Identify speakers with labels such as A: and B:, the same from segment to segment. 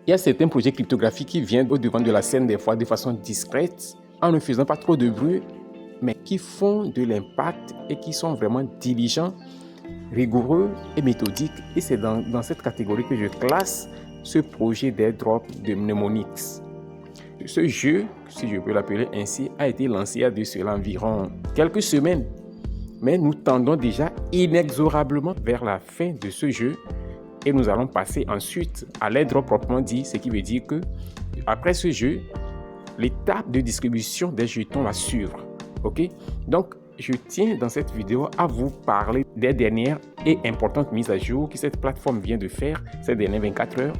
A: Il y a certains projets cryptographiques qui viennent au devant de la scène des fois de façon discrète, en ne faisant pas trop de bruit, mais qui font de l'impact et qui sont vraiment diligents, rigoureux et méthodiques. Et c'est dans cette catégorie que je classe ce projet d'airdrop de Mnemonix. Ce jeu, si je peux l'appeler ainsi, a été lancé il y a de cela environ quelques semaines. Mais nous tendons déjà inexorablement vers la fin de ce jeu et nous allons passer ensuite à l'airdrop proprement dit, ce qui veut dire que après ce jeu, l'étape de distribution des jetons va suivre. Ok? Donc, je tiens dans cette vidéo à vous parler des dernières et importantes mises à jour que cette plateforme vient de faire ces dernières 24 heures,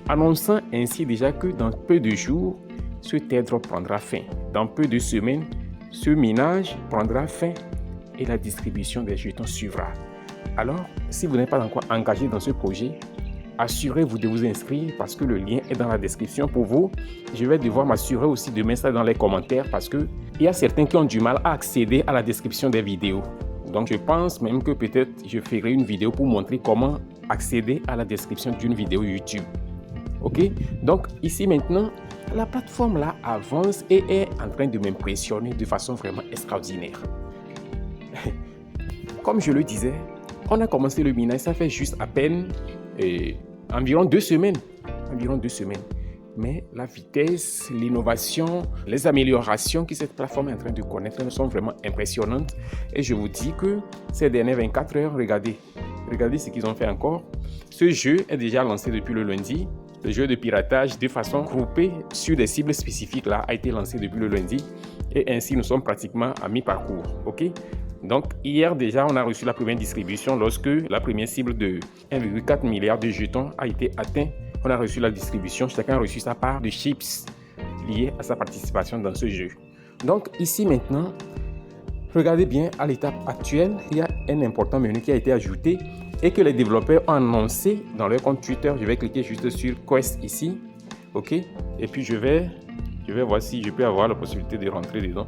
A: annonçant ainsi déjà que dans peu de jours, ce airdrop prendra fin. Dans peu de semaines, ce minage prendra fin et la distribution des jetons suivra. Alors, si vous n'êtes pas encore engagé dans ce projet, assurez-vous de vous inscrire parce que le lien est dans la description pour vous. Je vais devoir m'assurer aussi de mettre ça dans les commentaires parce qu'il y a certains qui ont du mal à accéder à la description des vidéos. Donc, je pense même que peut-être je ferai une vidéo pour montrer comment accéder à la description d'une vidéo YouTube. Ok? Donc, ici maintenant, la plateforme là avance et est en train de m'impressionner de façon vraiment extraordinaire. Comme je le disais, on a commencé le minage, ça fait juste à peine environ 2 semaines. Mais la vitesse, l'innovation, les améliorations que cette plateforme est en train de connaître sont vraiment impressionnantes. Et je vous dis que ces dernières 24 heures, regardez ce qu'ils ont fait encore. Ce jeu est déjà lancé depuis le lundi. Le jeu de piratage de façon groupée sur des cibles spécifiques là a été lancé depuis le lundi. Et ainsi, nous sommes pratiquement à mi-parcours. Ok? Donc, hier déjà, on a reçu la première distribution lorsque la première cible de 1,4 milliard de jetons a été atteinte. On a reçu la distribution, chacun a reçu sa part de chips liées à sa participation dans ce jeu. Donc, ici maintenant, regardez bien à l'étape actuelle, il y a un important menu qui a été ajouté et que les développeurs ont annoncé dans leur compte Twitter. Je vais cliquer juste sur Quest ici, ok? Et puis je vais voir si je peux avoir la possibilité de rentrer dedans.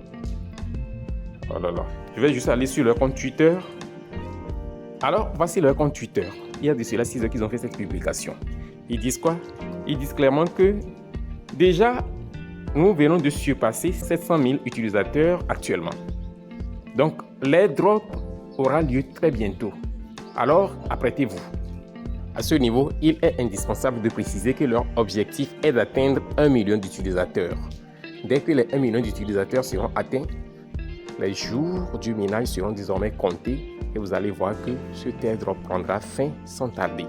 A: Oh là là. Je vais juste aller sur leur compte Twitter. Alors, voici leur compte Twitter. Il y a de cela 6 heures qu'ils ont fait cette publication. Ils disent quoi? Ils disent clairement que déjà, nous venons de surpasser 700 000 utilisateurs actuellement. Donc, l'airdrop aura lieu très bientôt. Alors, apprêtez-vous. À ce niveau, il est indispensable de préciser que leur objectif est d'atteindre 1 million d'utilisateurs. Dès que les 1 million d'utilisateurs seront atteints, les jours du minage seront désormais comptés et vous allez voir que ce airdrop prendra fin sans tarder.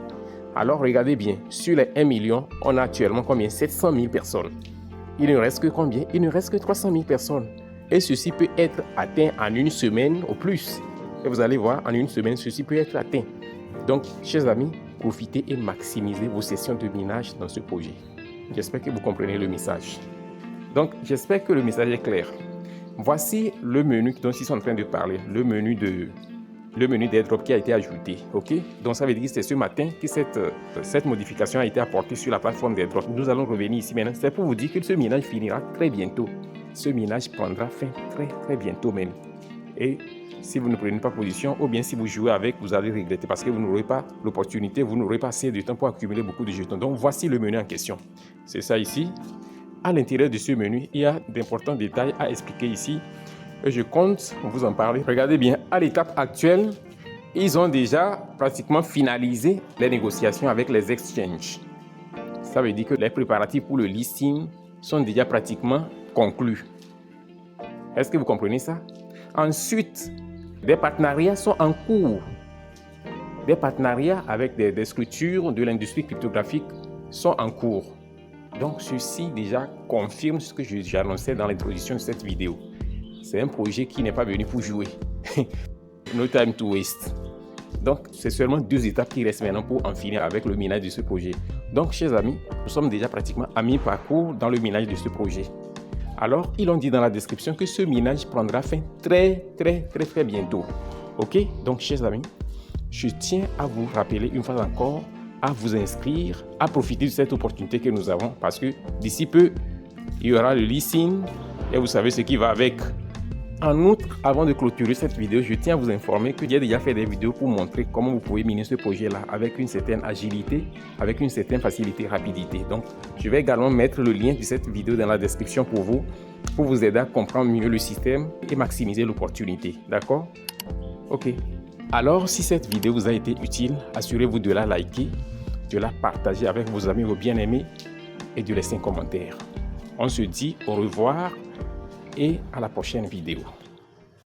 A: Alors regardez bien, sur les 1 million, on a actuellement combien? 700 000 personnes. Il ne reste que combien? Il ne reste que 300 000 personnes. Et ceci peut être atteint en une semaine au plus. Et vous allez voir, en une semaine, ceci peut être atteint. Donc, chers amis, profitez et maximisez vos sessions de minage dans ce projet. J'espère que vous comprenez le message. Donc, j'espère que le message est clair. Voici le menu dont ils sont en train de parler, le menu d'airdrop qui a été ajouté. Ok? Donc ça veut dire que c'est ce matin que cette modification a été apportée sur la plateforme d'airdrop. Nous allons revenir ici maintenant. C'est pour vous dire que ce minage finira très bientôt. Ce minage prendra fin très bientôt même. Et si vous ne prenez pas position, ou bien si vous jouez avec, vous allez regretter parce que vous n'aurez pas l'opportunité, vous n'aurez pas assez de temps pour accumuler beaucoup de jetons. Donc voici le menu en question. C'est ça ici. À l'intérieur de ce menu, il y a d'importants détails à expliquer ici. Et je compte vous en parler. Regardez bien, à l'étape actuelle, ils ont déjà pratiquement finalisé les négociations avec les exchanges. Ça veut dire que les préparatifs pour le listing sont déjà pratiquement conclus. Est-ce que vous comprenez ça? Ensuite, des partenariats sont en cours. Des partenariats avec des structures de l'industrie cryptographique sont en cours. Donc, ceci déjà confirme ce que j'annonçais dans l'introduction de cette vidéo. C'est un projet qui n'est pas venu pour jouer. No time to waste. Donc, c'est seulement 2 étapes qui restent maintenant pour en finir avec le minage de ce projet. Donc, chers amis, nous sommes déjà pratiquement à mi-parcours dans le minage de ce projet. Alors, ils ont dit dans la description que ce minage prendra fin très bientôt. Ok? Donc, chers amis, je tiens à vous rappeler une fois encore à vous inscrire, à profiter de cette opportunité que nous avons parce que d'ici peu, il y aura le listing et vous savez ce qui va avec. En outre, avant de clôturer cette vidéo, je tiens à vous informer que j'ai déjà fait des vidéos pour montrer comment vous pouvez miner ce projet-là avec une certaine agilité, avec une certaine facilité, rapidité. Donc, je vais également mettre le lien de cette vidéo dans la description pour vous aider à comprendre mieux le système et maximiser l'opportunité. D'accord? Ok. Alors, si cette vidéo vous a été utile, assurez-vous de la liker, de la partager avec vos amis, vos bien-aimés et de laisser un commentaire. On se dit au revoir et à la prochaine vidéo.